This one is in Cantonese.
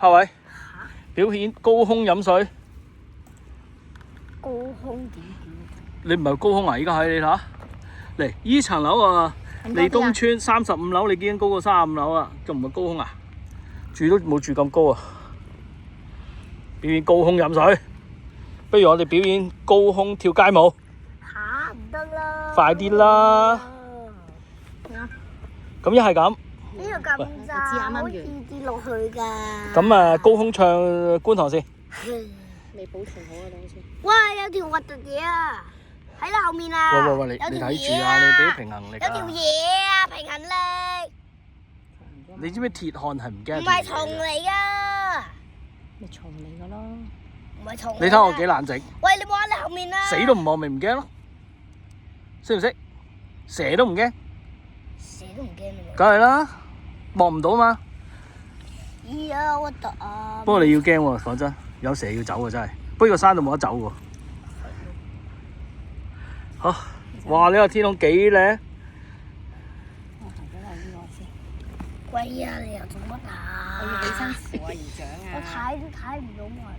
夏偉，表演高空飲水。高空點表？你唔係高空啊？而家喺你睇下，嚟依層樓啊，利東村35樓，你已經高過35樓啦，仲唔係高空啊？住都冇住咁高啊！表演高空飲水，不如我哋表演高空跳街舞。嚇唔得啦！快啲啦！咁一係咁。呢度咁窄，好易跌落去㗎。咁啊，高空唱觀塘先。未保存好啊，等先。哇！有條核突嘢啊！喺你後面啊！喂，你睇住啊！你俾平衡力啊！有條嘢啊！平衡力。你知唔知鐵漢係唔驚？唔係蟲嚟㗎。咪蟲嚟㗎咯。唔係蟲。你睇我幾冷靜。喂！你望下你後面啊！死都唔望咪唔驚咯？識唔識？蛇都唔驚。蛇都唔驚你。梗係啦，望唔到嘛。咦呀！核突啊！不過你要驚喎，講真，有蛇要走啊，真係。不過個山度冇得走喎。好，哇！呢個天空幾靚。我行咗落呢個先。喂呀！你又做乜啊？我要起身扶我姨丈啊。我睇都睇唔到我。